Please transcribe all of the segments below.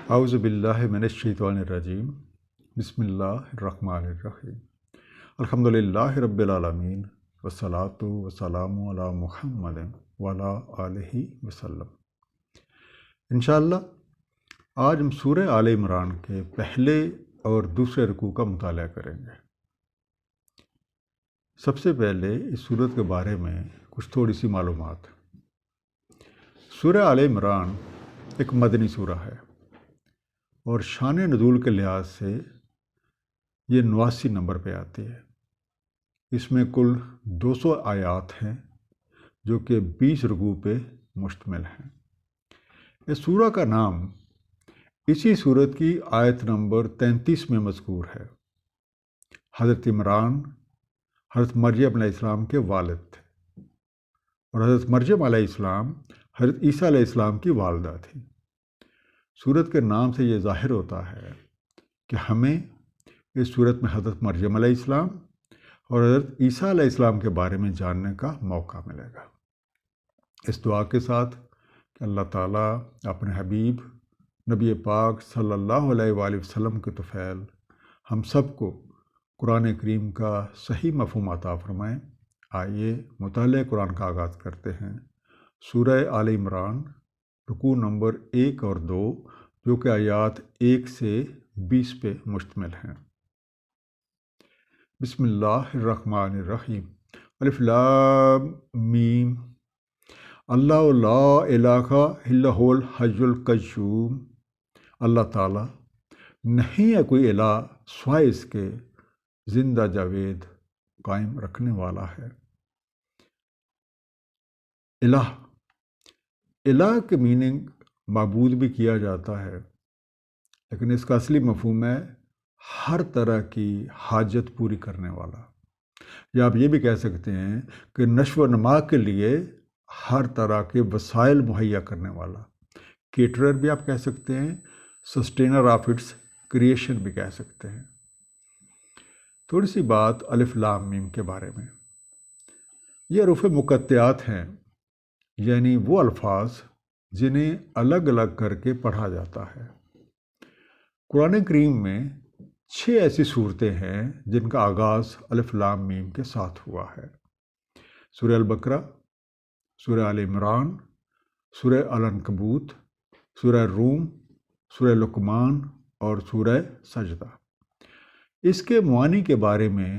اعوذ باللہ من الشیطان الرجیم بسم اللہ الرحمن الرحیم الحمد للہ رب العالمین والصلاة والسلام علی محمد وعلی آلہ وسلم۔ انشاءاللہ آج ہم سورہ آل عمران کے پہلے اور دوسرے رکوع کا مطالعہ کریں گے۔ سب سے پہلے اس سورت کے بارے میں کچھ تھوڑی سی معلومات۔ سورہ آل عمران ایک مدنی سورہ ہے اور شان نزول کے لحاظ سے یہ 89 نمبر پہ آتی ہے۔ اس میں کل 200 آیات ہیں جو کہ 20 رکوع پہ مشتمل ہیں۔ اس سورہ کا نام اسی سورت کی آیت نمبر 33 میں مذکور ہے۔ حضرت عمران حضرت مریم علیہ السلام کے والد تھے اور حضرت مریم علیہ السلام حضرت عیسیٰ علیہ السلام کی والدہ تھی۔ سورت کے نام سے یہ ظاہر ہوتا ہے کہ ہمیں اس سورت میں حضرت مریم علیہ السلام اور حضرت عیسیٰ علیہ السلام کے بارے میں جاننے کا موقع ملے گا۔ اس دعا کے ساتھ کہ اللہ تعالیٰ اپنے حبیب نبی پاک صلی اللہ علیہ وآلہ وسلم کے طفیل ہم سب کو قرآن کریم کا صحیح مفہوم عطا فرمائیں۔ آئیے مطالعہ قرآن کا آغاز کرتے ہیں۔ سورہ آل عمران رکوع نمبر 1 اور 2 جو کہ آیات 1 سے 20 پہ مشتمل ہیں۔ بسم اللہ الرحمن الرحیم الف لام میم اللہ لا الہ الا هو الحی القیوم۔ اللہ تعالیٰ نہیں ہے کوئی الہ سوائے اس کے زندہ جاوید قائم رکھنے والا ہے۔ الہ کے میننگ معبود بھی کیا جاتا ہے، لیکن اس کا اصلی مفہوم ہے ہر طرح کی حاجت پوری کرنے والا، یا آپ یہ بھی کہہ سکتے ہیں کہ نشو و نما کے لیے ہر طرح کے وسائل مہیا کرنے والا۔ کیٹرر بھی آپ کہہ سکتے ہیں، سسٹینر آف اٹس کریشن بھی کہہ سکتے ہیں۔ تھوڑی سی بات الف لام میم کے بارے میں۔ یہ حروف مقطعات ہیں، یعنی وہ الفاظ جنہیں الگ الگ کر کے پڑھا جاتا ہے۔ قرآن کریم میں 6 ایسی صورتیں ہیں جن کا آغاز الف لام میم کے ساتھ ہوا ہے۔ سورہ البقرہ، سورہ آل عمران، سورہ العنکبوت، سورہ روم، سورہ لقمان اور سورہ سجدہ۔ اس کے معانی کے بارے میں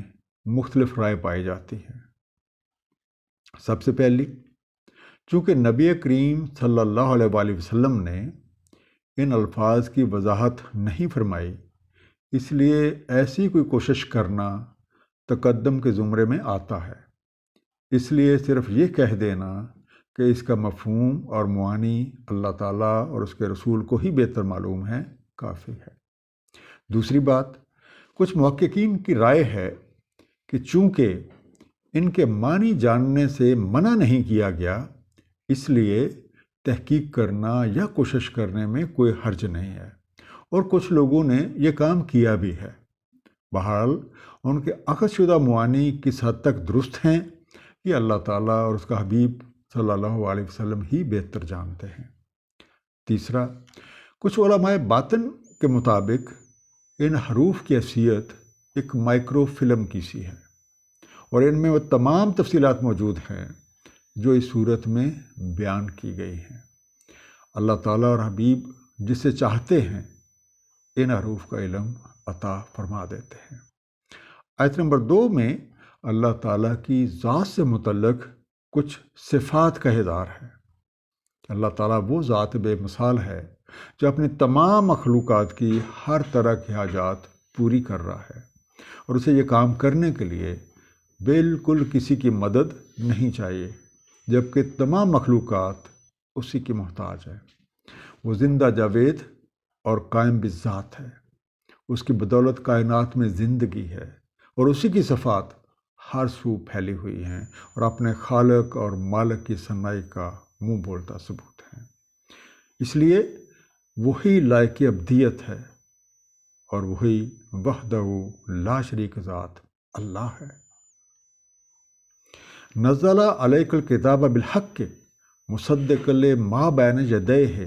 مختلف رائے پائی جاتی ہیں۔ سب سے پہلی، چونکہ نبی کریم صلی اللہ علیہ وآلہ وسلم نے ان الفاظ کی وضاحت نہیں فرمائی، اس لیے ایسی کوئی کوشش کرنا تقدم کے زمرے میں آتا ہے۔ اس لیے صرف یہ کہہ دینا کہ اس کا مفہوم اور معانی اللہ تعالیٰ اور اس کے رسول کو ہی بہتر معلوم ہے کافی ہے۔ دوسری بات، کچھ محققین کی رائے ہے کہ چونکہ ان کے معنی جاننے سے منع نہیں کیا گیا، اس لیے تحقیق کرنا یا کوشش کرنے میں کوئی حرج نہیں ہے، اور کچھ لوگوں نے یہ کام کیا بھی ہے۔ بہرحال ان کے اخذ شدہ معانی کس حد تک درست ہیں یہ اللہ تعالیٰ اور اس کا حبیب صلی اللہ علیہ وسلم ہی بہتر جانتے ہیں۔ تیسرا، کچھ علماء باطن کے مطابق ان حروف کی حیثیت ایک مائکرو فلم کی سی ہے، اور ان میں وہ تمام تفصیلات موجود ہیں جو اس صورت میں بیان کی گئی ہیں۔ اللہ تعالیٰ اور حبیب جسے چاہتے ہیں ان حروف کا علم عطا فرما دیتے ہیں۔ آیت نمبر 2 میں اللہ تعالیٰ کی ذات سے متعلق کچھ صفات کا اظہار ہے۔ اللہ تعالیٰ وہ ذات بے مثال ہے جو اپنی تمام مخلوقات کی ہر طرح کی حاجات پوری کر رہا ہے، اور اسے یہ کام کرنے کے لیے بالکل کسی کی مدد نہیں چاہیے، جبکہ تمام مخلوقات اسی کی محتاج ہے۔ وہ زندہ جاوید اور قائم بالذات ہے، اس کی بدولت کائنات میں زندگی ہے، اور اسی کی صفات ہر سو پھیلی ہوئی ہیں اور اپنے خالق اور مالک کی صنائی کا منہ بولتا ثبوت ہے۔ اس لیے وہی لائق ابدیت ہے اور وہی وحدہ لا شریک ذات اللہ ہے۔ نزل علیک الکتاب بالحق مصدقا لما بین یدیہ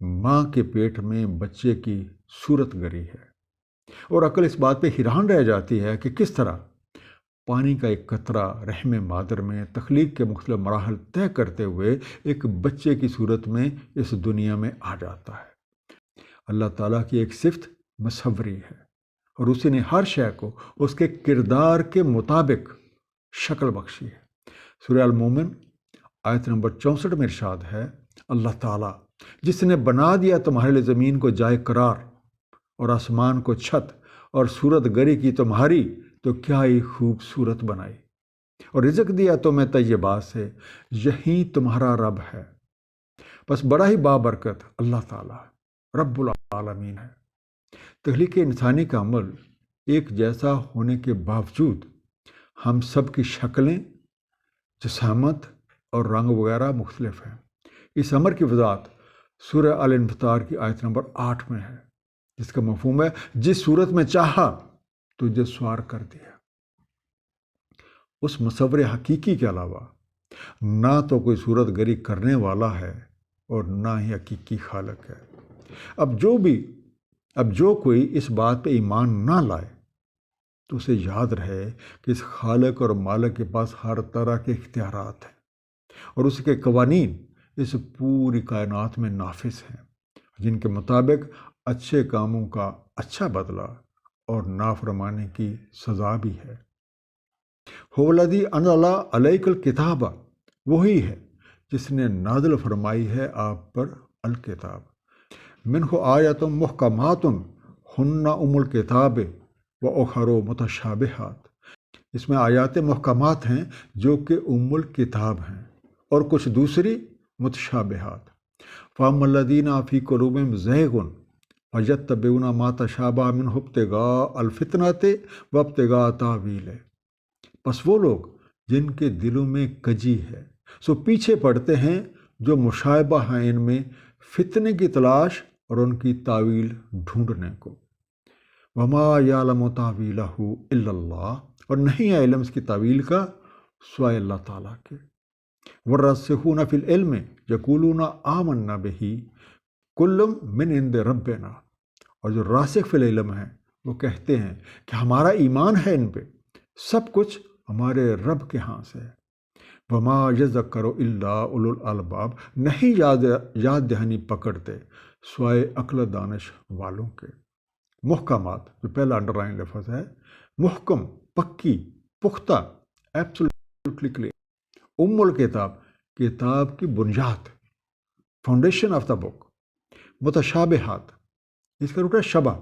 ماں کے پیٹ میں بچے کی صورت گری ہے، اور عقل اس بات پہ حیران رہ جاتی ہے کہ کس طرح پانی کا ایک قطرہ رحم مادر میں تخلیق کے مختلف مراحل طے کرتے ہوئے ایک بچے کی صورت میں اس دنیا میں آ جاتا ہے۔ اللہ تعالیٰ کی ایک صفت مصوری ہے، اور اسی نے ہر شے کو اس کے کردار کے مطابق شکل بخشی ہے۔ سورہ المومن آیت نمبر 64 میں ارشاد ہے، اللہ تعالیٰ جس نے بنا دیا تمہارے لیے زمین کو جائے قرار اور آسمان کو چھت اور صورت گری کی تمہاری تو کیا ہی خوبصورت بنائی، اور رزق دیا تمہیں طیبات سے، یہی تمہارا رب ہے۔ بس بڑا ہی بابرکت اللہ تعالیٰ رب العالمین ہے۔ تخلیق انسانی کا عمل ایک جیسا ہونے کے باوجود ہم سب کی شکلیں، جسامت اور رنگ وغیرہ مختلف ہیں۔ اس امر کی وضاحت سورہ الانفطار کی آیت نمبر 8 میں ہے، جس کا مفہوم ہے جس صورت میں چاہا تجھے سوار کر دیا۔ اس مصور حقیقی کے علاوہ نہ تو کوئی صورت گری کرنے والا ہے اور نہ ہی حقیقی خالق ہے۔ اب جو کوئی اس بات پہ ایمان نہ لائے تو اسے یاد رہے کہ اس خالق اور مالک کے پاس ہر طرح کے اختیارات ہیں، اور اس کے قوانین اس پوری کائنات میں نافذ ہیں، جن کے مطابق اچھے کاموں کا اچھا بدلہ اور نافرمانی کی سزا بھی ہے۔ هو الذی انزل علیک الکتاب، وہی ہے جس نے نازل فرمائی ہے آپ پر الکتاب۔ منہ آیات محکمات ہن ام الکتاب واخر متشابہات، اس میں آیات محکمات ہیں جو کہ ام الکتاب ہیں، اور کچھ دوسری متشابہات۔ فَأَمَّا الَّذِينَ فِي قُلُوبِهِمْ زَيْغٌ فَيَتَّبِعُونَ مَا تَشَابَهَ مِنْهُ ابْتِغَاءَ الْفِتْنَةِ وَابْتِغَاءَ تَأْوِيلِهِ، پس وہ لوگ جن کے دلوں میں کجی ہے سو پیچھے پڑتے ہیں جو مشابہ ہیں ان میں فتنے کی تلاش اور ان کی تعویل ڈھونڈنے کو۔ وَمَا يَعْلَمُ تَأْوِيلَهُ إِلَّا اللَّهُ، اور نہیں ہے علم اس کی تعویل کا سوائے اللہ تعالیٰ کے۔ وَالرَّاسِخُونَ فِي الْعِلْمِ يَقُولُونَ آمَنَّا بِهِ كُلٌّ مِّنْ عِندِ رَبِّنَا، اور جو راسخ فی العلم ہیں وہ کہتے ہیں کہ ہمارا ایمان ہے ان پہ، سب کچھ ہمارے رب کے ہاں سے ہے۔ وَمَا يَذَّكَّرُ إِلَّا أُولُو الْأَلْبَابِ، نہیں یاد دہانی پکڑتے سوائے عقل دانش والوں کے۔ محکمات، جو پہلا انڈر لائن لفظ ہے، محکم، پکی، پختہ، ایبسولوٹلی کلیئر۔ ام الکتاب، کتاب کی بنیاد، فاؤنڈیشن آف دا بک۔ متشابہات، اس کا روٹ ہے شبہ،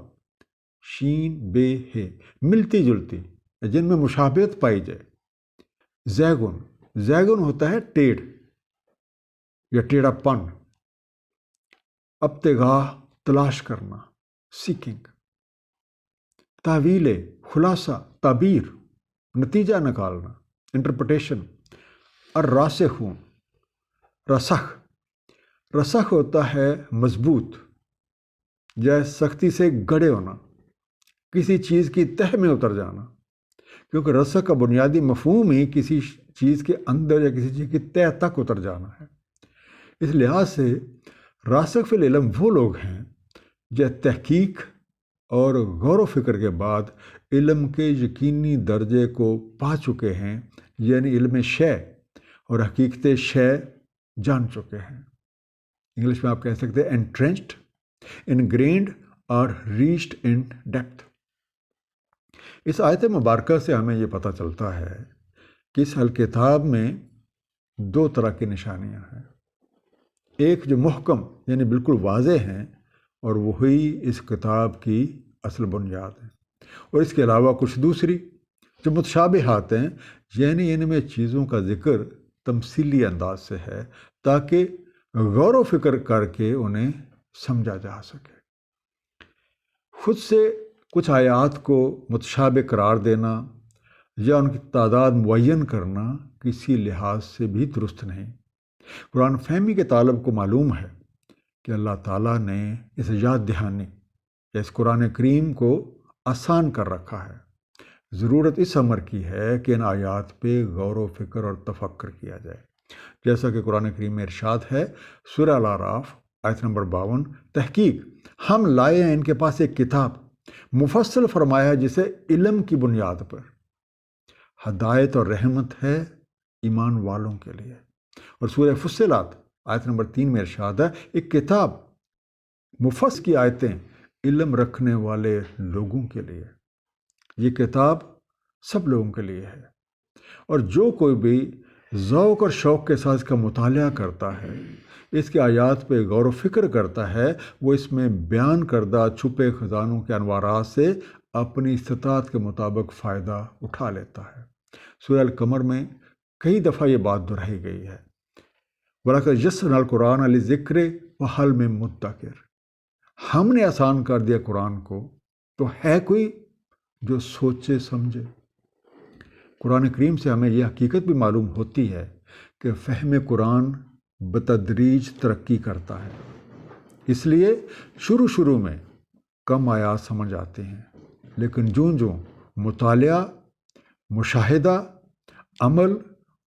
شین بے ہے، ملتی جلتی، جن میں مشابہت پائی جائے۔ زیغن ہوتا ہے ٹیڑھ یا ٹیڑھا پن۔ ابتغاء، تلاش کرنا، سیکنگ۔ تعویل، خلاصہ، تعبیر، نتیجہ نکالنا، انٹرپریٹیشن۔ الراسخون، رسخ ہوتا ہے مضبوط یا سختی سے گڑے ہونا، کسی چیز کی تہ میں اتر جانا، کیونکہ رسخ کا بنیادی مفہوم ہی کسی چیز کے اندر یا کسی چیز کی تہ تک اتر جانا ہے۔ اس لحاظ سے راسخ فی العلم وہ لوگ ہیں جو تحقیق اور غور و فکر کے بعد علم کے یقینی درجے کو پا چکے ہیں، یعنی علم شے اور حقیقت شے جان چکے ہیں۔ انگلش میں آپ کہہ سکتے ہیں انٹرینچڈ، انگرینڈ اور ریچڈ ان ڈیپتھ۔ اس آیت مبارکہ سے ہمیں یہ پتہ چلتا ہے کہ اس الکتاب میں دو طرح کی نشانیاں ہیں، ایک جو محکم یعنی بالکل واضح ہیں اور وہی اس کتاب کی اصل بنیاد ہے، اور اس کے علاوہ کچھ دوسری جو متشابہات ہیں، یعنی ان میں چیزوں کا ذکر تمثیلی انداز سے ہے تاکہ غور و فکر کر کے انہیں سمجھا جا سکے۔ خود سے کچھ آیات کو متشابہ قرار دینا یا ان کی تعداد معین کرنا کسی لحاظ سے بھی درست نہیں۔ قرآن فہمی کے طالب کو معلوم ہے کہ اللہ تعالیٰ نے اس یاد دہانی یا اس قرآن کریم کو آسان کر رکھا ہے۔ ضرورت اس امر کی ہے کہ ان آیات پہ غور و فکر اور تفکر کیا جائے، جیسا کہ قرآن کریم میں ارشاد ہے سورہ الاعراف آیت نمبر 52، تحقیق ہم لائے ہیں ان کے پاس ایک کتاب مفصل فرمایا ہے جسے علم کی بنیاد پر ہدایت اور رحمت ہے ایمان والوں کے لیے۔ اور سورہ فصلات آیت نمبر 3 میں ارشاد ہے ایک کتاب مفصل کی آیتیں علم رکھنے والے لوگوں کے لیے۔ یہ کتاب سب لوگوں کے لیے ہے، اور جو کوئی بھی ذوق اور شوق کے ساتھ اس کا مطالعہ کرتا ہے، اس کے آیات پہ غور و فکر کرتا ہے، وہ اس میں بیان کردہ چھپے خزانوں کے انوارات سے اپنی استطاعت کے مطابق فائدہ اٹھا لیتا ہے۔ سورہ القمر میں کئی دفعہ یہ بات دہرائی گئی ہے، وَلَقَدْ يَسَّرْنَا الْقُرْآنَ لِلذِّكْرِ فَهَلْ مِن مُدَّكِرٍ۔ ہم نے آسان کر دیا قرآن کو، تو ہے کوئی جو سوچے سمجھے۔ قرآن کریم سے ہمیں یہ حقیقت بھی معلوم ہوتی ہے کہ فہم قرآن بتدریج ترقی کرتا ہے، اس لیے شروع میں کم آیات سمجھ آتے ہیں، لیکن جوں مطالعہ، مشاہدہ، عمل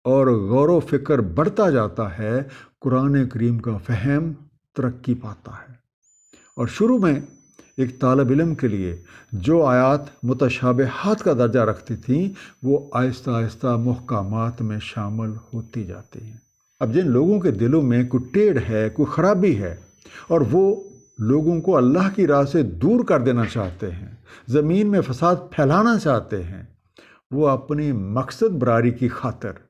اور غور و فکر بڑھتا جاتا ہے، قرآن کریم کا فہم ترقی پاتا ہے۔ اور شروع میں ایک طالب علم کے لیے جو آیات متشابہات کا درجہ رکھتی تھیں، وہ آہستہ آہستہ محکمات میں شامل ہوتی جاتی ہیں۔ اب جن لوگوں کے دلوں میں کوئی ٹیڑھ ہے، کوئی خرابی ہے، اور وہ لوگوں کو اللہ کی راہ سے دور کر دینا چاہتے ہیں، زمین میں فساد پھیلانا چاہتے ہیں، وہ اپنی مقصد براری کی خاطر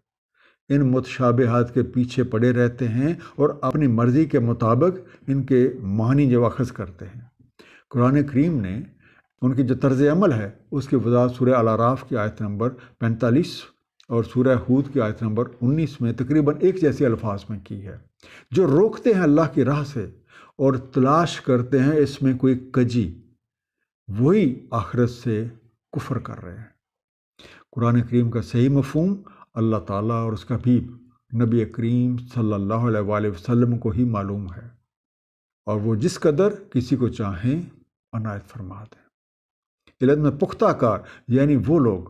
ان متشابہات کے پیچھے پڑے رہتے ہیں اور اپنی مرضی کے مطابق ان کے معنی جو اخذ کرتے ہیں۔ قرآن کریم نے ان کی جو طرز عمل ہے اس کی وضاحت سورہ الاعراف کی آیت نمبر 45 اور سورہ ہود کی آیت نمبر 19 میں تقریباً ایک جیسے الفاظ میں کی ہے۔ جو روکتے ہیں اللہ کی راہ سے اور تلاش کرتے ہیں اس میں کوئی کجی، وہی آخرت سے کفر کر رہے ہیں۔ قرآن کریم کا صحیح مفہوم اللہ تعالیٰ اور اس کا حبیب نبی کریم صلی اللہ علیہ وآلہ وسلم کو ہی معلوم ہے، اور وہ جس قدر کسی کو چاہیں عنایت فرما دیں۔ علم میں پختہ کار یعنی وہ لوگ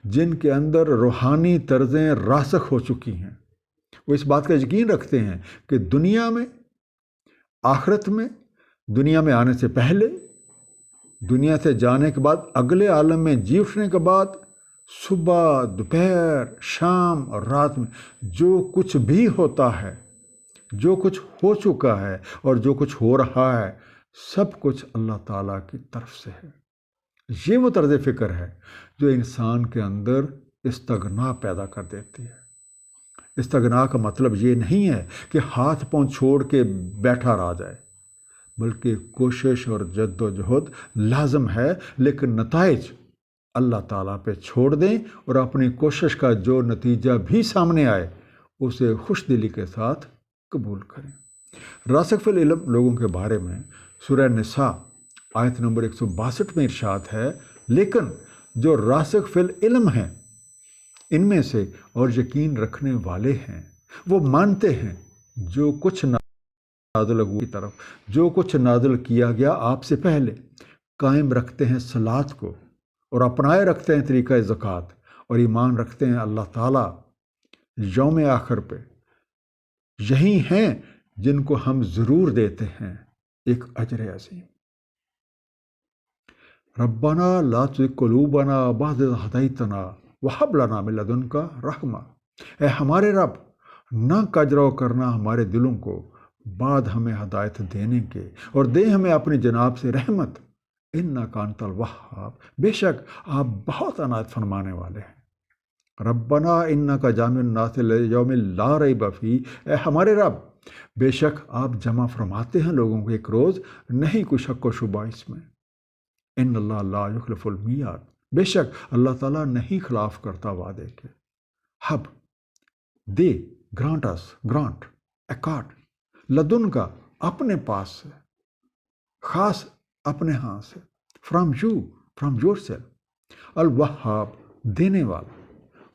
جن کے اندر روحانی طرزیں راسخ ہو چکی ہیں، وہ اس بات کا یقین رکھتے ہیں کہ دنیا میں، آخرت میں، دنیا میں آنے سے پہلے، دنیا سے جانے کے بعد، اگلے عالم میں جی اٹھنے کے بعد، صبح، دوپہر، شام اور رات میں جو کچھ بھی ہوتا ہے، جو کچھ ہو چکا ہے اور جو کچھ ہو رہا ہے، سب کچھ اللہ تعالیٰ کی طرف سے ہے۔ یہ وہ طرز فکر ہے جو انسان کے اندر استغنا پیدا کر دیتی ہے۔ استغنا کا مطلب یہ نہیں ہے کہ ہاتھ پاؤں چھوڑ کے بیٹھا رہ جائے، بلکہ کوشش اور جد و جہد لازم ہے، لیکن نتائج اللہ تعالیٰ پہ چھوڑ دیں اور اپنی کوشش کا جو نتیجہ بھی سامنے آئے اسے خوش دلی کے ساتھ قبول کریں۔ راسخ فی العلم لوگوں کے بارے میں سورہ نساء آیت نمبر 162 میں ارشاد ہے، لیکن جو راسخ فی العلم ہیں ان میں سے اور یقین رکھنے والے ہیں، وہ مانتے ہیں جو کچھ نازل ہوا کی طرف، جو کچھ نازل کیا گیا آپ سے پہلے، قائم رکھتے ہیں صلاۃ کو اور اپنائے رکھتے ہیں طریقہ زکوٰۃ، اور ایمان رکھتے ہیں اللہ تعالیٰ یوم آخر پہ۔ یہی ہیں جن کو ہم ضرور دیتے ہیں ایک اجر عظیم۔ ربنا لا تزغ قلوبنا بعد اذ ہدیتنا وہب لنا من لدنک رحمہ۔ اے ہمارے رب، نہ کجرو کرنا ہمارے دلوں کو بعد ہمیں ہدایت دینے کے، اور دے ہمیں اپنی جناب سے رحمت، انک انت الوہاب، بے شک آپ بہت عنایت فرمانے والے ہیں۔ ربنا انک جامع الناس لیوم لا ریب فیہ، اے ہمارے رب، بے شک آپ جمع فرماتے ہیں لوگوں کو ایک روز نہیں کوئی شک و شبہ اس میں۔ ان اللہ لا یخلف المیعاد، بے شک اللہ تعالیٰ نہیں خلاف کرتا وعدے کے۔ ہب، دے، گرانٹ اس، گرانٹ، اکارڈ، لدن کا اپنے پاس سے، خاص اپنے ہاں سے، from you, from yourself, الوہاب، دینے والا،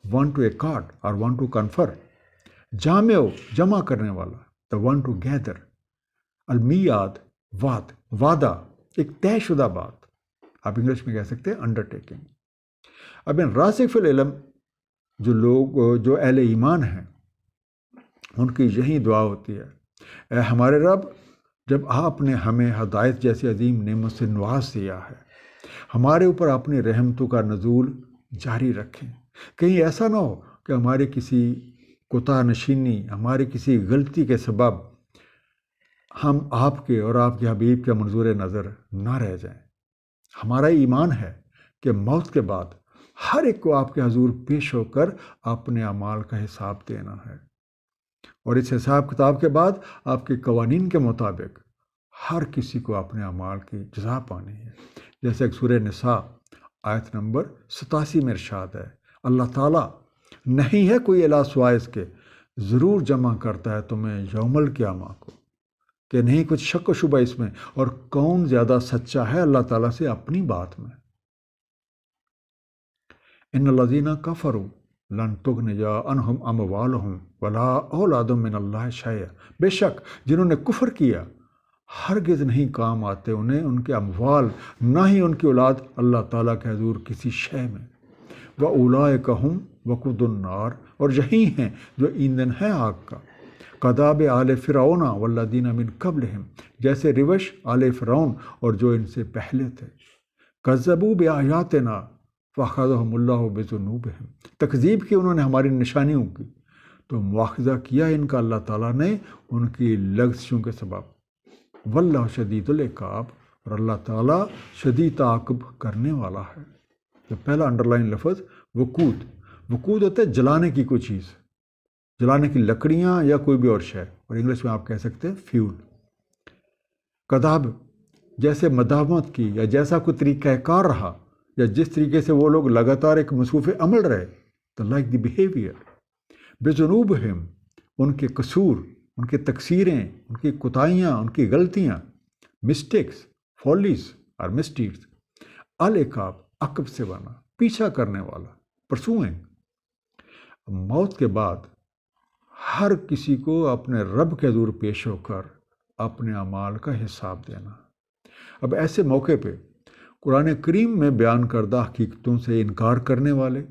وان ٹو اکارڈ اور وان ٹو کنفر، جامع، جمع کرنے والا، دا وان ٹو گیدر، المیعاد، وعدہ، ایک طے شدہ بات، آپ انگلش میں کہہ سکتے ہیں انڈر ٹیکنگ۔ اب ان راسخ فی العلم جو لوگ، جو اہل ایمان ہیں، ان کی یہی دعا ہوتی ہے، اے ہمارے رب، جب آپ نے ہمیں ہدایت جیسی عظیم نعمت سے نواز دیا ہے، ہمارے اوپر اپنی رحمتوں کا نزول جاری رکھیں۔ کہیں ایسا نہ ہو کہ ہماری کسی کوتاہ نشینی، ہماری کسی غلطی کے سبب ہم آپ کے اور آپ کے حبیب کے منظور نظر نہ رہ جائیں۔ ہمارا ایمان ہے کہ موت کے بعد ہر ایک کو آپ کے حضور پیش ہو کر اپنے اعمال کا حساب دینا ہے، اور اس حساب کتاب کے بعد آپ کے قوانین کے مطابق ہر کسی کو اپنے اعمال کی جزا پانی ہے۔ جیسے کہ سورہ نساء آیت نمبر 87 میں ارشاد ہے، اللہ تعالیٰ نہیں ہے کوئی الہ سوائے اس کے، ضرور جمع کرتا ہے تمہیں یوم القیامہ کو، کہ نہیں کچھ شک و شبہ اس میں، اور کون زیادہ سچا ہے اللہ تعالیٰ سے اپنی بات میں۔ ان الذین کفروا لن تغنی عنہم اموالہم ولا اولادہم من اللہ شیئا، بے شک جنہوں نے کفر کیا ہرگز نہیں کام آتے انہیں ان کے اموال، نہ ہی ان کی اولاد اللہ تعالیٰ کے حضور کسی شے میں۔ وَأُولَئِكَ هُمْ وَقُودُ النَّارِ، اور یہی ہیں جو ایندھن ہے آگ کا۔ کداب آل فرعون والذین من قبلہم، جیسے روش آل فرعون اور جو ان سے پہلے تھے۔ کذبوا بآیاتنا فأخذہم اللہ بذنوبہم، تکذیب کی انہوں نے ہماری نشانیوں کی تو مواخذہ کیا ان کا اللہ تعالیٰ نے ان کی لغزشوں کے سبب۔ واللہ شدید العقاب، اور اللہ تعالیٰ شدید تعاقب کرنے والا ہے۔ تو پہلا انڈرلائن لفظ وقود۔ وقود ہوتا ہے جلانے کی کوئی چیز، جلانے کی لکڑیاں یا کوئی بھی اور شے، اور انگلش میں آپ کہہ سکتے ہیں فیول۔ کداب جیسے مداومت کی، یا جیسا کوئی طریقہ کار رہا، یا جس طریقے سے وہ لوگ لگاتار ایک مصروف عمل رہے، تو لائک دی بیہیویئر۔ بذنوبہم، ان کے قصور، ان کی تقصیریں، ان کی کوتاہیاں، ان کی غلطیاں، مسٹیکس، فالیز اور مسٹیکس۔ العقاب، عقب سے بنا، پیچھا کرنے والا، پرسوئنگ۔ موت کے بعد ہر کسی کو اپنے رب کے حضور پیش ہو کر اپنے اعمال کا حساب دینا۔ اب ایسے موقع پہ قرآن کریم میں بیان کردہ حقیقتوں سے انکار کرنے والے،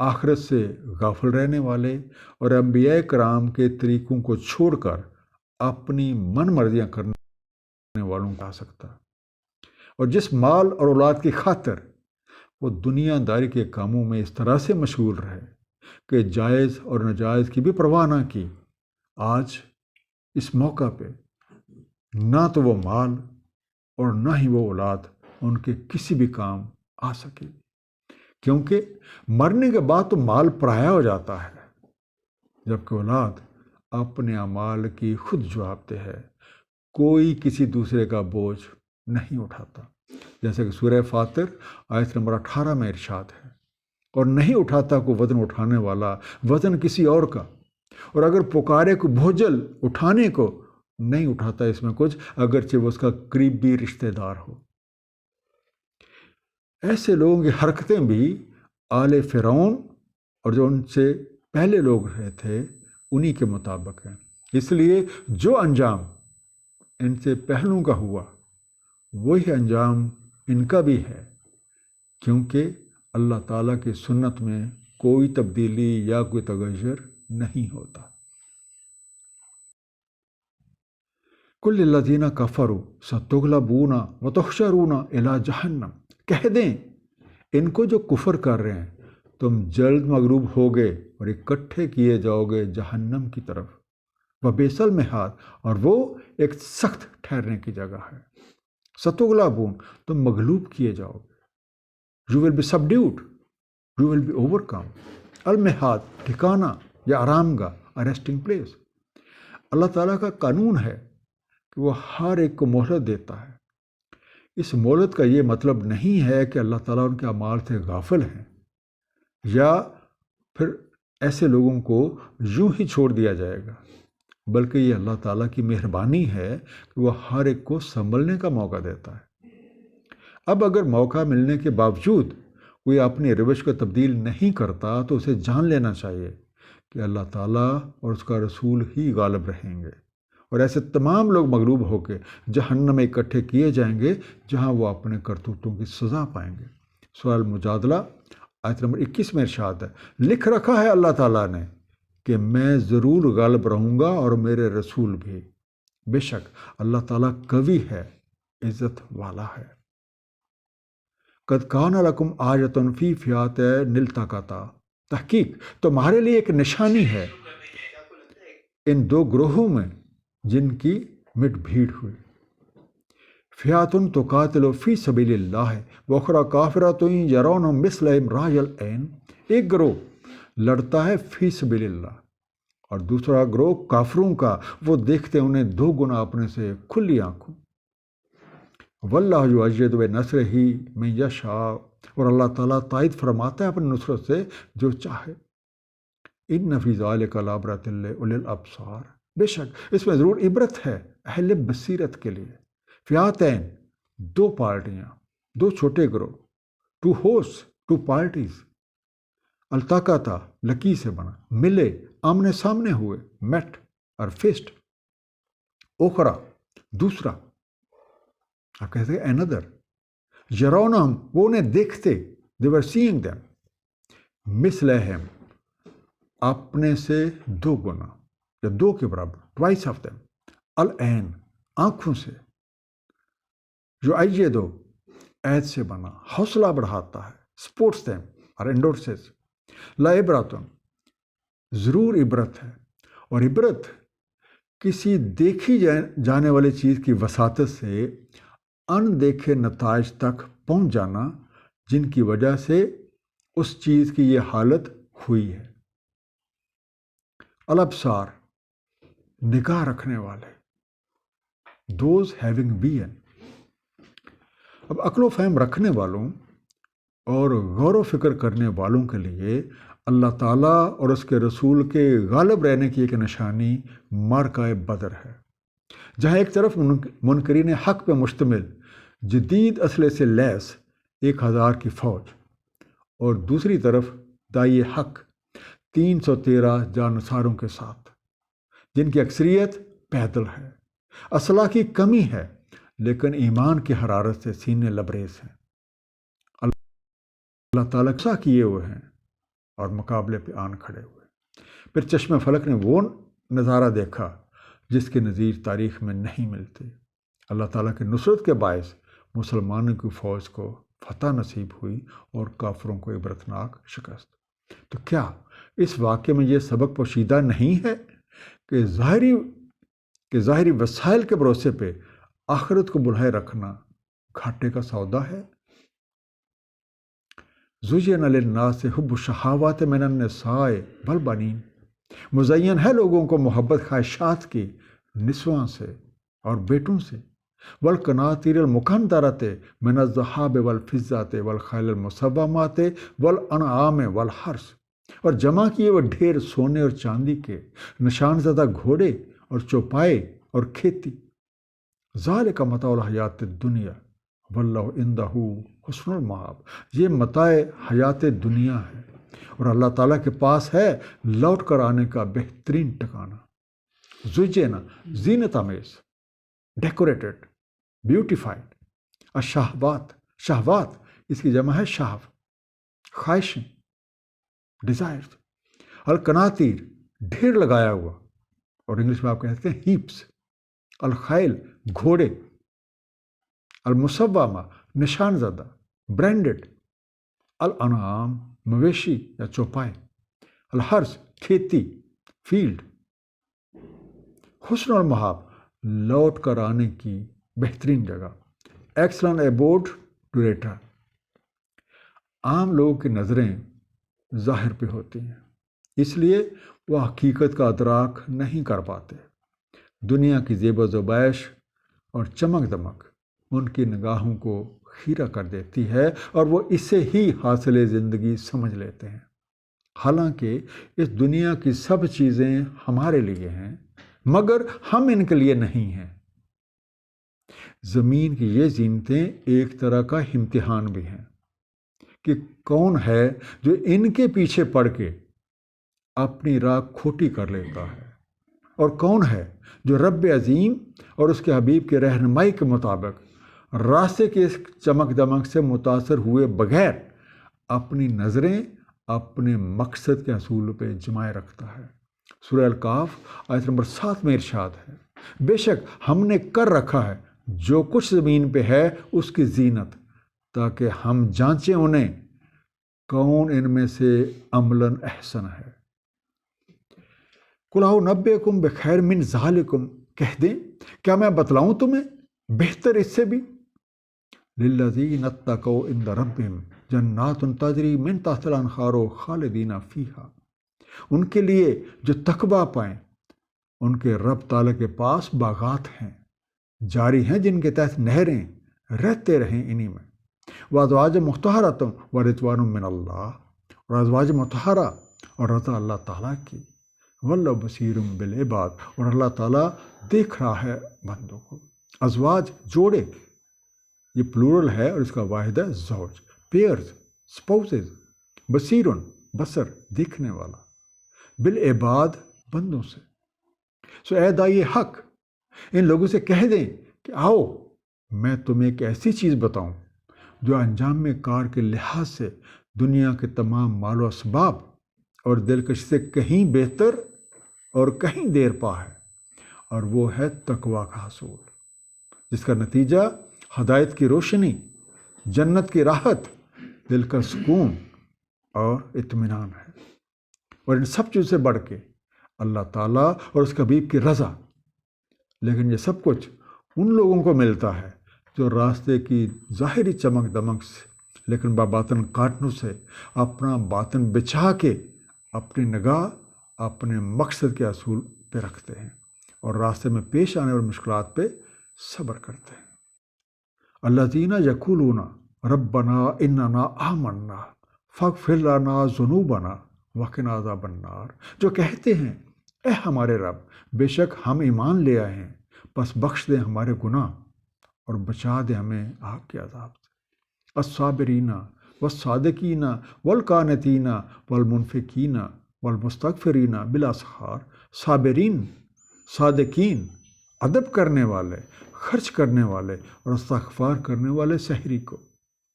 آخرت سے غافل رہنے والے، اور انبیاء کرام کے طریقوں کو چھوڑ کر اپنی من مرضیاں کرنے والوں کو آ سکتا، اور جس مال اور اولاد کی خاطر وہ دنیا داری کے کاموں میں اس طرح سے مشغول رہے کہ جائز اور ناجائز کی بھی پرواہ نہ کی، آج اس موقع پہ نہ تو وہ مال اور نہ ہی وہ اولاد ان کے کسی بھی کام آ سکے، کیونکہ مرنے کے بعد تو مال پرایا ہو جاتا ہے، جبکہ اولاد اپنے اعمال کی خود جواب دہ ہے، کوئی کسی دوسرے کا بوجھ نہیں اٹھاتا۔ جیسے کہ سورہ فاطر آیت نمبر 18 میں ارشاد ہے، اور نہیں اٹھاتا کو وزن اٹھانے والا وزن کسی اور کا، اور اگر پکارے کو بوجھل اٹھانے کو نہیں اٹھاتا اس میں کچھ، اگرچہ وہ اس کا قریبی رشتہ دار ہو۔ ایسے لوگوں کی حرکتیں بھی آل فرعون اور جو ان سے پہلے لوگ رہے تھے انہی کے مطابق ہیں، اس لیے جو انجام ان سے پہلوں کا ہوا وہی انجام ان کا بھی ہے، کیونکہ اللہ تعالیٰ کی سنت میں کوئی تبدیلی یا کوئی تغیر نہیں ہوتا۔ کل الذین کفروا ستغلبون وتحشرون الی جہنم، کہہ دیں ان کو جو کفر کر رہے ہیں تم جلد مغلوب ہوگے اور اکٹھے کیے جاؤ گے جہنم کی طرف، وبئس المہاد، اور وہ ایک سخت ٹھہرنے کی جگہ ہے۔ ستغلبون، تم مغلوب کیے جاؤ گے، you will be subdued, you will be overcome. المہاد، ٹھکانہ یا آرام گاہ، ریسٹنگ پلیس۔ اللہ تعالیٰ کا قانون ہے کہ وہ ہر ایک کو مہلت دیتا ہے۔ اس مہلت کا یہ مطلب نہیں ہے کہ اللہ تعالیٰ ان کے اعمال سے غافل ہیں، یا پھر ایسے لوگوں کو یوں ہی چھوڑ دیا جائے گا، بلکہ یہ اللہ تعالیٰ کی مہربانی ہے کہ وہ ہر ایک کو سنبھلنے کا موقع دیتا ہے۔ اب اگر موقع ملنے کے باوجود کوئی اپنی روش کو تبدیل نہیں کرتا تو اسے جان لینا چاہیے کہ اللہ تعالیٰ اور اس کا رسول ہی غالب رہیں گے، اور ایسے تمام لوگ مغلوب ہو کے جہنم میں اکٹھے کیے جائیں گے جہاں وہ اپنے کرتوتوں کی سزا پائیں گے۔ سورہ المجادلہ آیت نمبر 21 میں ارشاد ہے، لکھ رکھا ہے اللہ تعالیٰ نے کہ میں ضرور غالب رہوں گا اور میرے رسول بھی، بے شک اللہ تعالیٰ قوی ہے، عزت والا ہے۔ قد کان لکم آیۃ فی فئتین التقطا، تحقیق تمہارے لیے ایک نشانی ہے ان دو گروہوں میں جن کی مٹ بھیڑ ہوئی۔ فئۃ تقاتل فی سبیل اللہ واخری کافرۃ یرونہم مثلہم رأی العین، ایک گروہ لڑتا ہے فی سبیل اللہ اور دوسرا گروہ کافروں کا، وہ دیکھتے انہیں دو گنا اپنے سے کھلی آنکھوں۔ واللہ یؤید بنصرہ من یشاء، اور اللہ تعالیٰ تائید فرماتا ہے اپنی نصرت سے جو چاہے۔ ان فی ذلک لعبرۃ لأولی الابصار، بے شک اس میں ضرور عبرت ہے اہل بصیرت کے لیے۔ فئتین، دو پارٹیاں، دو چھوٹے گروہ، ٹو ہوسٹ، ٹو پارٹیز، التقطا لکی سے بنا، ملے، آمنے سامنے ہوئے، میٹ اور فیسٹ۔ اخرى دوسرا، آپ کہتے ہیں another، یرونہم وہ انہیں دیکھتے، they were seeing them، مثلہم اپنے سے دو گنا یا دو کے برابر، twice of them، العین آنکھوں سے، یؤیدو عید سے بنا، حوصلہ بڑھاتا ہے، سپورٹس them اور انڈورسز۔ لعبرۃ ضرور عبرت ہے، اور عبرت کسی دیکھی جانے والی چیز کی وساطت سے ان دیکھے نتائج تک پہنچ جانا جن کی وجہ سے اس چیز کی یہ حالت ہوئی ہے۔ الابصار نگاہ رکھنے والے، دوز ہیونگ ویژن۔ اب عقل و فہم رکھنے والوں اور غور و فکر کرنے والوں کے لیے اللہ تعالیٰ اور اس کے رسول کے غالب رہنے کی ایک نشانی معرکہ بدر ہے، جہاں ایک طرف منکرین حق پہ مشتمل جدید اسلحے سے لیس 1000 کی فوج، اور دوسری طرف داعی حق 313 جانصاروں کے ساتھ جن کی اکثریت پیدل ہے۔ اسلحہ کی کمی ہے لیکن ایمان کی حرارت سے سینے لبریز ہیں۔ اللہ تعالیٰ قصہ کیے ہوئے ہیں اور مقابلے پہ آن کھڑے ہوئے۔ پھر چشم فلک نے وہ نظارہ دیکھا جس کے نظیر تاریخ میں نہیں ملتے۔ اللہ تعالیٰ کی نصرت کے باعث مسلمانوں کی فوج کو فتح نصیب ہوئی اور کافروں کو عبرتناک شکست۔ تو کیا اس واقعے میں یہ سبق پوشیدہ نہیں ہے کہ ظاہری وسائل کے بھروسے پہ آخرت کو بلائے رکھنا گھاٹے کا سودا ہے؟ زُيِّنَ لِلنَّاسِ حُبُّ الشَّهَوَاتِ مِنَ النِّسَاءِ وَالْبَنِينَ، مزین ہے لوگوں کو محبت خواہشات کی نسواں سے اور بیٹوں سے، وَالْقَنَاطِيرِ الْمُقَنطَرَةِ مِنَ الذَّهَابِ وَالْفِضَّةِ وَالْخَيْلِ الْمُسَوَّمَةِ وَالْأَنْعَامِ وَالْحَرْثِ، اور جمع کیے وہ ڈھیر سونے اور چاندی کے، نشان زدہ گھوڑے اور چوپائے اور کھیتی۔ ذَلِكَ مَتَاعُ الْحَيَاةِ الدُّنْيَا وَاللَّهُ عِندَهُ حسن المآب، یہ متاع حیات دنیا ہے اور اللہ تعالیٰ کے پاس ہے لوٹ کر آنے کا بہترین ٹھکانہ۔ زُجِّنَ زینت آمیز، ڈیکوریٹڈ، بیوٹیفائڈ، الشہوات، شہوات اس کی جمع ہے شہو، خواہشیں، ڈیزائرز، القناطیر ڈھیر لگایا ہوا، اور انگلش میں آپ کہتے ہیں ہیپس، الخیل گھوڑے، المسومہ نشان زدہ، برانڈڈ، الانعام مویشی یا چوپائے، الحرث کھیتی، فیلڈ، حسن المحاب لوٹ کر آنے کی بہترین جگہ، ایکسلنٹ ایبوڈ ٹو ریٹرن۔ عام لوگوں کی نظریں ظاہر پہ ہوتی ہیں، اس لیے وہ حقیقت کا ادراک نہیں کر پاتے۔ دنیا کی زیب و زیبائش اور چمک دمک ان کی نگاہوں کو خیرہ کر دیتی ہے اور وہ اسے ہی حاصل زندگی سمجھ لیتے ہیں، حالانکہ اس دنیا کی سب چیزیں ہمارے لیے ہیں مگر ہم ان کے لیے نہیں ہیں۔ زمین کی یہ زینتیں ایک طرح کا امتحان بھی ہیں کہ کون ہے جو ان کے پیچھے پڑ کے اپنی راہ کھوٹی کر لیتا ہے، اور کون ہے جو رب عظیم اور اس کے حبیب کے رہنمائی کے مطابق راستے کے اس چمک دمک سے متاثر ہوئے بغیر اپنی نظریں اپنے مقصد کے حصول پہ جمائے رکھتا ہے۔ سورہ الکاف آیت نمبر 7 میں ارشاد ہے، بے شک ہم نے کر رکھا ہے جو کچھ زمین پہ ہے اس کی زینت، تاکہ ہم جانچیں انہیں کون ان میں سے عملاً احسن ہے۔ قُلْ أُنَبِّئُكُم بِخَيْرٍ مِّن ذَلِكُم، کہہ دیں کیا میں بتلاؤں تمہیں بہتر اس سے بھی؟ لِلَّذِينَ اتَّقَوْا عِندَ رَبِّهِمْ جَنَّاتٌ تَجْرِي مِن تَحْتِهَا الْأَنْهَارُ خَالِدِينَ فِيهَا، ان کے لیے جو تقویٰ پائیں ان کے رب تعالیٰ کے پاس باغات ہیں جاری ہیں جن کے تحت نہریں، رہتے رہیں انہی میں۔ وَأَزْوَاجٌ مُطَہَّرَةٌ وَرِضْوَانٌ مِّنَ اللَّهِ، اور ازواج مطہرہ اور رضا اللہ تعالیٰ کی۔ وَاللَّهُ بَصِيرٌ بِالْعِبَادِ، اور اللہ تعالیٰ دیکھ رہا ہے بندوں کو۔ ازواج جوڑے، یہ پلورل ہے اور اس کا واحد ہے زوج، پیئرز، سپاؤسز۔ بصیرٌ بصر، دیکھنے والا، بالعباد بندوں سے۔ سو اے دائی حق، ان لوگوں سے کہہ دیں کہ آؤ میں تمہیں ایک ایسی چیز بتاؤں جو انجام کار کے لحاظ سے دنیا کے تمام مال و اسباب اور دلکشی سے کہیں بہتر اور کہیں دیر پا ہے، اور وہ ہے تقویٰ کا حصول، جس کا نتیجہ ہدایت کی روشنی، جنت کی راحت، دل کا سکون اور اطمینان ہے۔ اور ان سب چیزوں سے بڑھ کے اللہ تعالیٰ اور اس کے حبیب کی رضا۔ لیکن یہ سب کچھ ان لوگوں کو ملتا ہے جو راستے کی ظاہری چمک دمک سے لیکن باطن کاٹنوں سے اپنا باطن بچھا کے اپنی نگاہ اپنے مقصد کے اصول پہ رکھتے ہیں اور راستے میں پیش آنے والی مشکلات پہ صبر کرتے ہیں۔ الذین یقولون ربنا اننا آمنا فاغفر لنا ذنوبنا وقنا عذاب النار، جو کہتے ہیں اے ہمارے رب بے شک ہم ایمان لے آئے ہیں، بس بخش دیں ہمارے گناہ اور بچا دیں ہمیں آگ کے عذاب سے۔ الصابرین والصادقین والقانتین والمنفقین والمستغفرین بالاسحار، صابرین، صادقین، ادب کرنے والے، خرچ کرنے والے اور استغفار کرنے والے سحری کو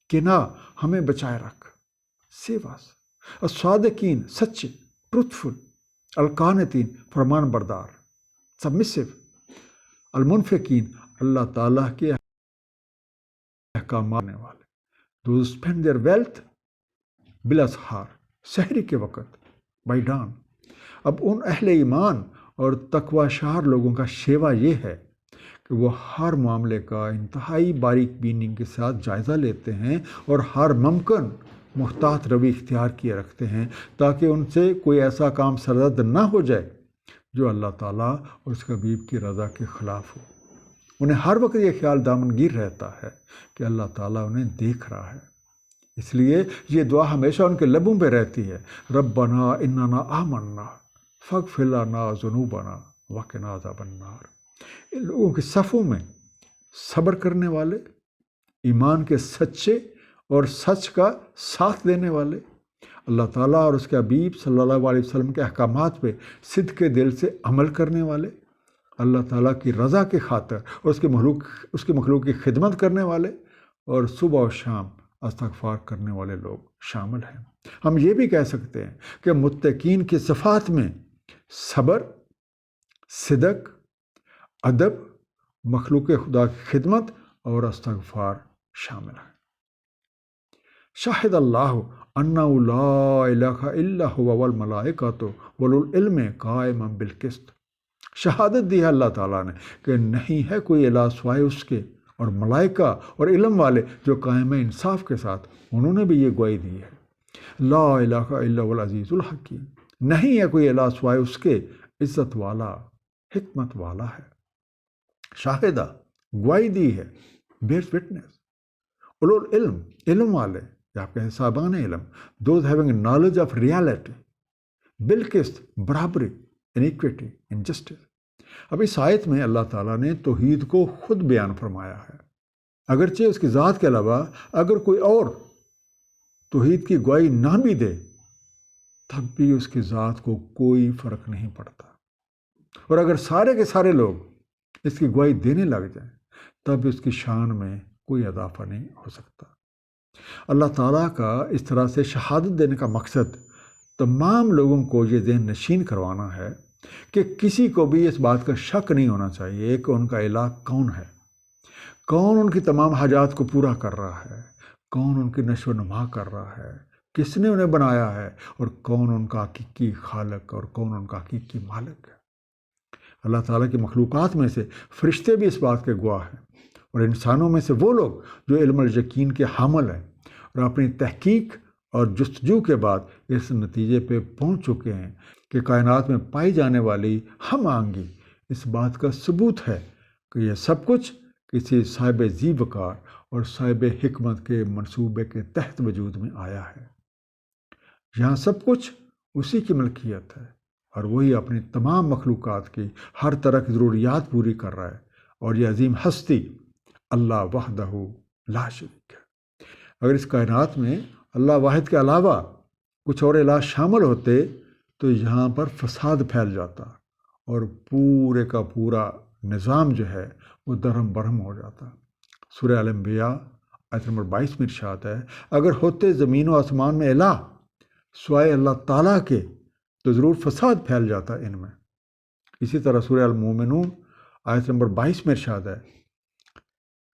کنا ہمیں بچائے رکھ، سیواس۔ الصادقین، سچے، ٹروتھفل۔ القانتین، فرمان بردار، سبمسو۔ المنفقین، اللہ تعالیٰ کے احکامات ماننے والے۔ those spend their wealth بالاسحار، سحری کے وقت، بائی ڈان۔ اب ان اہل ایمان اور تقوی شعار لوگوں کا شیوا یہ ہے کہ وہ ہر معاملے کا انتہائی باریک بینی کے ساتھ جائزہ لیتے ہیں اور ہر ممکن محتاط روی اختیار کیے رکھتے ہیں تاکہ ان سے کوئی ایسا کام سرزد نہ ہو جائے جو اللہ تعالیٰ اور اس کے حبیب کی رضا کے خلاف ہو۔ انہیں ہر وقت یہ خیال دامنگیر رہتا ہے کہ اللہ تعالیٰ انہیں دیکھ رہا ہے، اس لیے یہ دعا ہمیشہ ان کے لبوں پہ رہتی ہے، ربنا اننا آمنا فاغفر لنا ذنوبنا وقنا عذاب النار۔ ان لوگوں کے صفوں میں صبر کرنے والے، ایمان کے سچے اور سچ کا ساتھ دینے والے، اللہ تعالیٰ اور اس کے حبیب صلی اللہ علیہ وسلم کے احکامات پہ صدق کے دل سے عمل کرنے والے، اللہ تعالیٰ کی رضا کی خاطر اور اس کی مخلوق کی خدمت کرنے والے، اور صبح و شام استغفار کرنے والے لوگ شامل ہیں۔ ہم یہ بھی کہہ سکتے ہیں کہ متقین کی صفات میں صبر، صدق، ادب، مخلوق خدا کی خدمت اور استغفار شامل ہیں۔ شاہد اللہ انہ لا الہ الا هو والملائکۃ واولو العلم قائما بالقسط، شہادت دی ہے اللہ تعالیٰ نے کہ نہیں ہے کوئی الہ سوائے اس کے، اور ملائکہ اور علم والے جو قائم انصاف کے ساتھ، انہوں نے بھی یہ گواہی دی ہے۔ لا الہ الا هو العزیز الحکیم، نہیں ہے کوئی الہ سوائے اس کے، عزت والا، حکمت والا ہے۔ شاہدہ، گواہی دی ہے، بیئرس وٹنس۔ اولو العلم، علم والے، یا آپ کہیں صاحبان علم، those having knowledge of reality, بالقسط، برابری، انیکویٹی، انجسٹس۔ اب اس آیت میں اللہ تعالیٰ نے توحید کو خود بیان فرمایا ہے، اگرچہ اس کی ذات کے علاوہ اگر کوئی اور توحید کی گواہی نہ بھی دے تب بھی اس کی ذات کو کوئی فرق نہیں پڑتا، اور اگر سارے کے سارے لوگ اس کی گواہی دینے لگ جائیں تب اس کی شان میں کوئی اضافہ نہیں ہو سکتا۔ اللہ تعالیٰ کا اس طرح سے شہادت دینے کا مقصد تمام لوگوں کو یہ ذہن نشین کروانا ہے کہ کسی کو بھی اس بات کا شک نہیں ہونا چاہیے کہ ان کا الہ کون ہے، کون ان کی تمام حاجات کو پورا کر رہا ہے، کون ان کی نشو و نما کر رہا ہے، کس نے انہیں بنایا ہے، اور کون ان کا حقیقی خالق اور کون ان کا حقیقی مالک ہے۔ اللہ تعالیٰ کی مخلوقات میں سے فرشتے بھی اس بات کے گواہ ہیں، اور انسانوں میں سے وہ لوگ جو علم الیقین کے حامل ہیں اور اپنی تحقیق اور جستجو کے بعد اس نتیجے پہ پہنچ چکے ہیں کہ کائنات میں پائی جانے والی ہم آہنگی اس بات کا ثبوت ہے کہ یہ سب کچھ کسی صاحب ذی وقار اور صاحب حکمت کے منصوبے کے تحت وجود میں آیا ہے۔ یہاں سب کچھ اسی کی ملکیت ہے، اور وہی اپنی تمام مخلوقات کی ہر طرح کی ضروریات پوری کر رہا ہے، اور یہ عظیم ہستی اللہ وحدہ لا شریک ہے۔ اگر اس کائنات میں اللہ واحد کے علاوہ کچھ اور الہ شامل ہوتے تو یہاں پر فساد پھیل جاتا اور پورے کا پورا نظام جو ہے وہ درہم برہم ہو جاتا۔ سورہ الانبیاء آیت نمبر 22 میں ارشاد ہے، اگر ہوتے زمین و آسمان میں الہ سوائے اللہ تعالیٰ کے تو ضرور فساد پھیل جاتا ان میں۔ اسی طرح سورہ المومنون آیت نمبر 22 میں ارشاد ہے،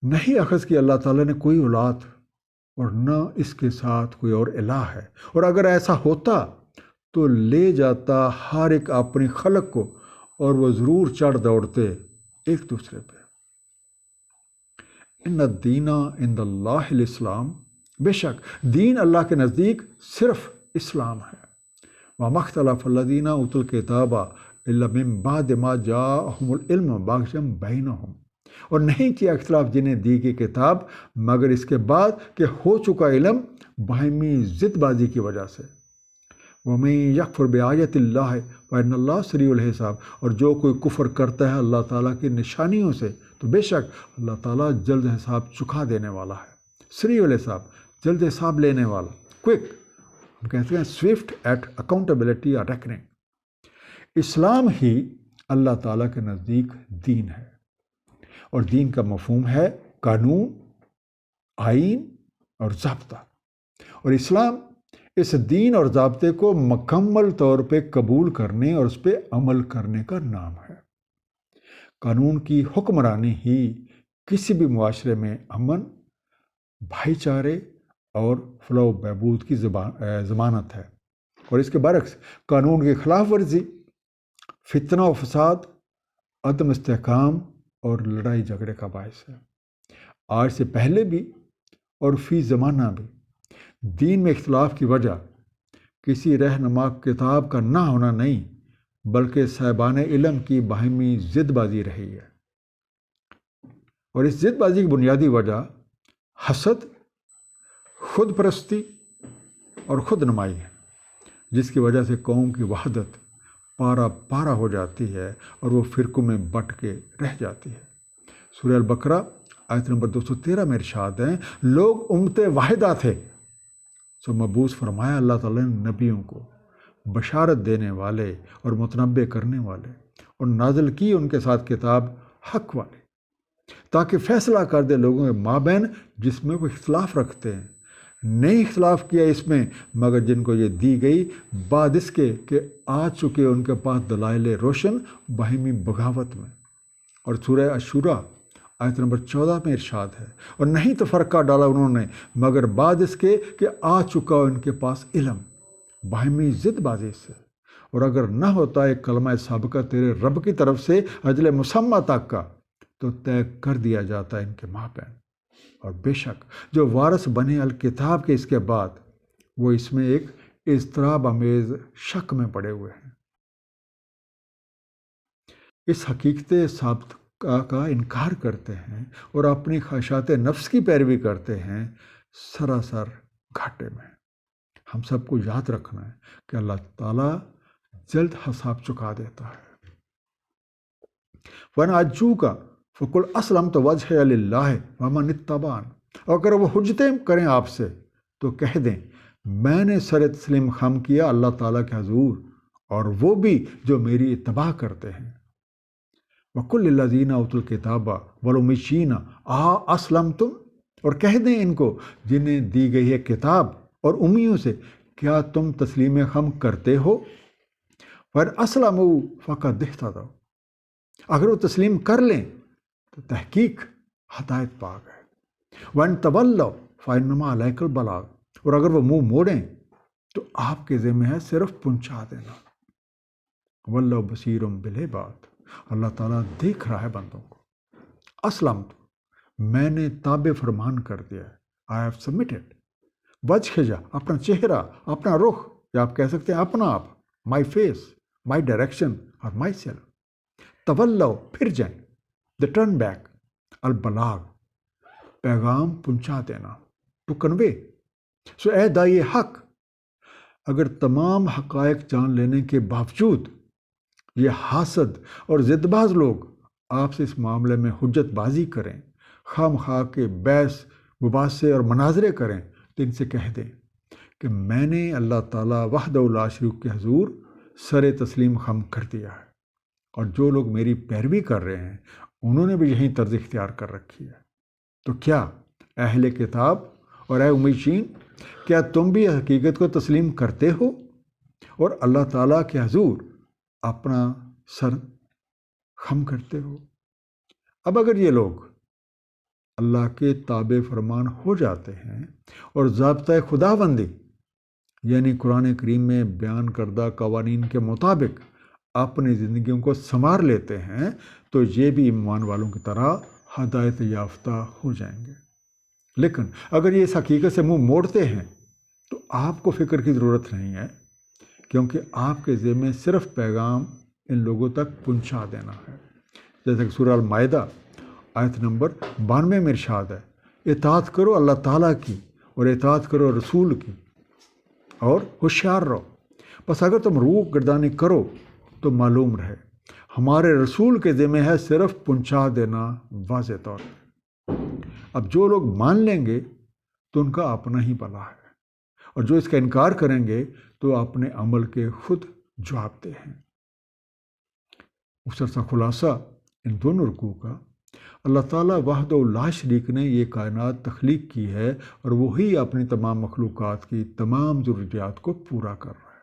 نہیں اخذ کی اللہ تعالیٰ نے کوئی اولاد اور نہ اس کے ساتھ کوئی اور الہ ہے، اور اگر ایسا ہوتا تو لے جاتا ہر ایک اپنی خلق کو، اور وہ ضرور چڑھ دوڑتے ایک دوسرے پہ۔ ان الدین عند اللہ الاسلام، بے شک دین اللہ کے نزدیک صرف اسلام ہے۔ وما اختلف الذین اوتوا الکتاب الا من بعد ما جاءهم العلم بغیا بینہم، اور نہیں کیا اختلاف جنہیں دی گئی کتاب مگر اس کے بعد کہ ہو چکا علم باہمی ضد بازی کی وجہ سے۔ وَمَن يَكْفُرْ بِآيَاتِ اللَّهِ فَإِنَّ اللَّهَ سَرِيعُ الْحِسَاب، اور جو کوئی کفر کرتا ہے اللہ تعالیٰ کی نشانیوں سے تو بے شک اللہ تعالیٰ جلد حساب چکا دینے والا ہے۔ سریع الحساب، جلد حساب لینے والا، کوئک، ہم کہتے ہیں سوئفٹ ایٹ اکاؤنٹیبلٹی اور ریکننگ۔ اسلام ہی اللہ تعالیٰ کے نزدیک دین ہے، اور دین کا مفہوم ہے قانون، آئین اور ضابطہ، اور اسلام اس دین اور ضابطے کو مکمل طور پہ قبول کرنے اور اس پہ عمل کرنے کا نام ہے۔ قانون کی حکمرانی ہی کسی بھی معاشرے میں امن، بھائی چارے اور فلاح و بہبود کی ضمانت ہے، اور اس کے برعکس قانون کی خلاف ورزی فتنہ و فساد، عدم استحکام اور لڑائی جھگڑے کا باعث ہے۔ آج سے پہلے بھی اور فی زمانہ بھی دین میں اختلاف کی وجہ کسی رہنما کتاب کا نہ ہونا نہیں بلکہ صاحبان علم کی باہمی ضد بازی رہی ہے، اور اس ضد بازی کی بنیادی وجہ حسد، خود پرستی اور خود نمائی ہے، جس کی وجہ سے قوم کی وحدت پارا پارا ہو جاتی ہے اور وہ فرقوں میں بٹ کے رہ جاتی ہے۔ سورہ البقرہ آیت نمبر 213 میں ارشاد ہیں، لوگ امت واحدہ تھے، سو مبعوث فرمایا اللہ تعالیٰ نے نبیوں کو بشارت دینے والے اور متنبع کرنے والے، اور نازل کی ان کے ساتھ کتاب حق والے، تاکہ فیصلہ کر دے لوگوں کے مابین جس میں وہ اختلاف رکھتے ہیں۔ نہیں اختلاف کیا اس میں مگر جن کو یہ دی گئی بعد اس کے کہ آ چکے ان کے پاس دلائل روشن باہمی بغاوت میں۔ اور سورہ عاشوراء آیت نمبر 14 میں ارشاد ہے، اور نہیں تفرقہ ڈالا انہوں نے مگر بعد اس کے کہ آ چکا ان کے پاس علم باہمی ضد بازی سے، اور اگر نہ ہوتا ایک کلمہ سابقہ تیرے رب کی طرف سے اجل مسمى تک کا تو طے کر دیا جاتا ان کے مابین، اور بے شک جو وارث بنے الکتاب کے اس کے بعد وہ اس میں ایک اضطراب آمیز شک میں پڑے ہوئے ہیں۔ اس حقیقت ثابت کا انکار کرتے ہیں اور اپنی خواہشات نفس کی پیروی کرتے ہیں، سراسر گھاٹے میں۔ ہم سب کو یاد رکھنا ہے کہ اللہ تعالیٰ جلد حساب چکا دیتا ہے۔ وَإِنْ حَاجُّوكَ فَقُلْ أَسْلَمْتُ وَجْهِيَ لِلَّهِ وَمَنِ اتَّبَعَنِ، اور اگر وہ حجتیں کریں آپ سے تو کہہ دیں میں نے سر تسلیم خم کیا اللہ تعالیٰ کے حضور اور وہ بھی جو میری اتباع کرتے ہیں۔ وَقُلْ لِلَّذِينَ أُوتُوا الْكِتَابَ وَالْأُمِّيِّينَ أَأَسْلَمْتُمْ، اور کہہ دیں ان کو جنہیں دی گئی ہے کتاب اور امیوں سے، کیا تم تسلیم خم کرتے ہو؟ فَإِنْ أَسْلَمُوا فَقَدِ اهْتَدَوْا، اگر وہ تسلیم کر لیں تو تحقیق ہدایت پا گئے. وَإِنْ تَوَلَّوْا فَإِنَّمَا عَلَيْكَ الْبَلَاغُ، اور اگر وہ منہ موڑیں تو آپ کے ذمہ ہے صرف پہنچا دینا. وَاللَّهُ بَصِيرٌ بِالْعِبَادِ، اللہ تعالیٰ دیکھ رہا ہے بندوں کو. اسلمت، میں نے تابع فرمان کر دیا ہے. I have submitted. وجہ، اپنا چہرہ، اپنا رخ، یا آپ کہہ سکتے ہیں اپنا آپ، مائی فیس، مائی ڈائریکشن اور مائی سیلف. تولو، پھر جائیں، دا ٹرن بیک. البلاغ، پیغام پہنچا دینا، ٹو کنوے. سو اے دائی حق، اگر تمام حقائق جان لینے کے باوجود یہ حاسد اور ضد باز لوگ آپ سے اس معاملے میں حجت بازی کریں، خام خواہ کے بحث مباحثے اور مناظرے کریں، تو ان سے کہہ دیں کہ میں نے اللہ تعالیٰ وحدہ لا شریک کے حضور سر تسلیم خم کر دیا ہے، اور جو لوگ میری پیروی کر رہے ہیں انہوں نے بھی یہی طرز اختیار کر رکھی ہے. تو کیا اہل کتاب اور اے امیدچین، کیا تم بھی حقیقت کو تسلیم کرتے ہو اور اللہ تعالیٰ کے حضور اپنا سر خم کرتے ہو؟ اب اگر یہ لوگ اللہ کے تابع فرمان ہو جاتے ہیں اور ضابطۂ خداوندی یعنی قرآن کریم میں بیان کردہ قوانین کے مطابق اپنی زندگیوں کو سنوار لیتے ہیں، تو یہ بھی ایمان والوں کی طرح ہدایت یافتہ ہو جائیں گے. لیکن اگر یہ اس حقیقت سے منہ موڑتے ہیں تو آپ کو فکر کی ضرورت نہیں ہے، کیونکہ آپ کے ذمہ صرف پیغام ان لوگوں تک پہنچا دینا ہے. جیسے کہ سورہ المائدہ آیت نمبر 92 میں ارشاد ہے، اطاعت کرو اللہ تعالیٰ کی اور اطاعت کرو رسول کی اور ہوشیار رہو. بس اگر تم روح گردانی کرو تو معلوم رہے ہمارے رسول کے ذمہ ہے صرف پہنچا دینا واضح طور پہ. اب جو لوگ مان لیں گے تو ان کا اپنا ہی بھلا ہے، اور جو اس کا انکار کریں گے تو اپنے عمل کے خود جواب دہ ہیں. مختصر خلاصہ ان دونوں رکوع کا، اللہ تعالیٰ وحدہ لا شریک نے یہ کائنات تخلیق کی ہے، اور وہی اپنی تمام مخلوقات کی تمام ضروریات کو پورا کر رہا ہے.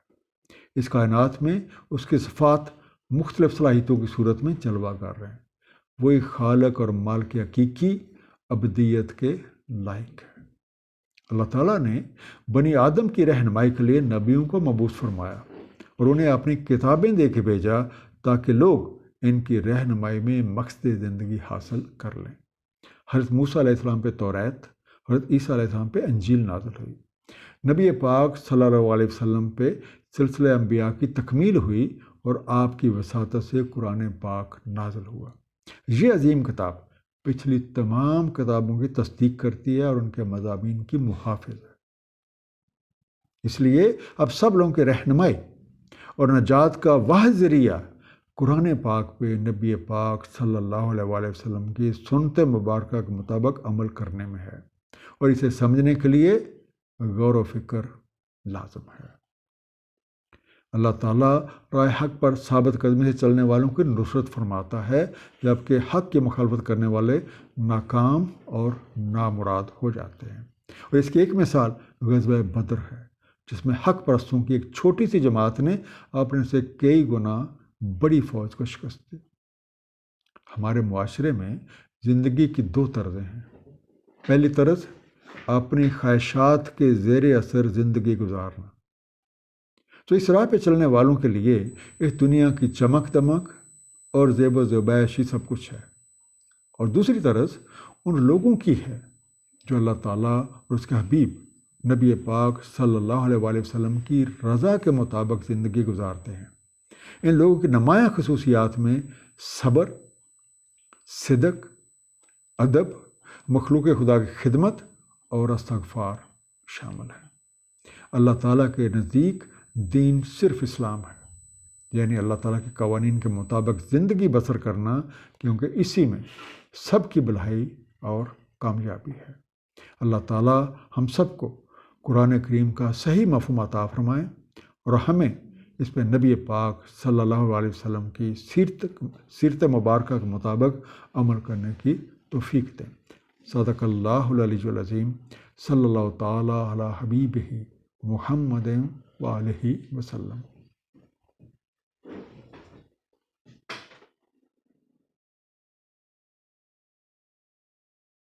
اس کائنات میں اس کے صفات مختلف صلاحیتوں کی صورت میں جلوہ کر رہے ہیں. وہی خالق اور مالک حقیقی ابدیت کے لائق ہے. اللہ تعالیٰ نے بنی آدم کی رہنمائی کے لیے نبیوں کو مبعوث فرمایا اور انہیں اپنی کتابیں دے کے بھیجا تاکہ لوگ ان کی رہنمائی میں مقصد زندگی حاصل کر لیں. حضرت موسیٰ علیہ السلام پہ توریت، حضرت عیسیٰ علیہ السلام پہ انجیل نازل ہوئی. نبی پاک صلی اللہ علیہ وسلم پہ سلسلہ انبیاء کی تکمیل ہوئی اور آپ کی وساطت سے قرآن پاک نازل ہوا. یہ عظیم کتاب پچھلی تمام کتابوں کی تصدیق کرتی ہے اور ان کے مضامین کی محافظ ہے. اس لیے اب سب لوگوں کی رہنمائی اور نجات کا واحد ذریعہ قرآن پاک پہ نبی پاک صلی اللہ علیہ وسلم کی سنت مبارکہ کے مطابق عمل کرنے میں ہے، اور اسے سمجھنے کے لیے غور و فکر لازم ہے. اللہ تعالیٰ رائے حق پر ثابت قدمی سے چلنے والوں کی نصرت فرماتا ہے، جبکہ حق کی مخالفت کرنے والے ناکام اور نامراد ہو جاتے ہیں. اور اس کی ایک مثال غزوہ بدر ہے، جس میں حق پرستوں کی ایک چھوٹی سی جماعت نے اپنے سے کئی گنا بڑی فوج کو شکست دی. ہمارے معاشرے میں زندگی کی دو طرزیں ہیں. پہلی طرز اپنی خواہشات کے زیر اثر زندگی گزارنا، تو اس راہ پہ چلنے والوں کے لیے اس دنیا کی چمک دمک اور زیب و زیبائش ہی سب کچھ ہے. اور دوسری طرز ان لوگوں کی ہے جو اللہ تعالیٰ اور اس کے حبیب نبی پاک صلی اللہ علیہ وسلم کی رضا کے مطابق زندگی گزارتے ہیں. ان لوگوں کی نمایاں خصوصیات میں صبر، صدق، ادب، مخلوق خدا کی خدمت اور استغفار شامل ہے. اللہ تعالیٰ کے نزدیک دین صرف اسلام ہے، یعنی اللہ تعالیٰ کے قوانین کے مطابق زندگی بسر کرنا، کیونکہ اسی میں سب کی بھلائی اور کامیابی ہے. اللہ تعالیٰ ہم سب کو قرآن کریم کا صحیح مفہوم عطا فرمائے اور ہمیں اس پہ نبی پاک صلی اللہ علیہ وسلم کی سیرت مبارکہ کے مطابق عمل کرنے کی توفیق دیں. صدق اللہ العلی العظیم. صلی اللہ تعالیٰ علی حبیبہ محمد وآلہ وسلم.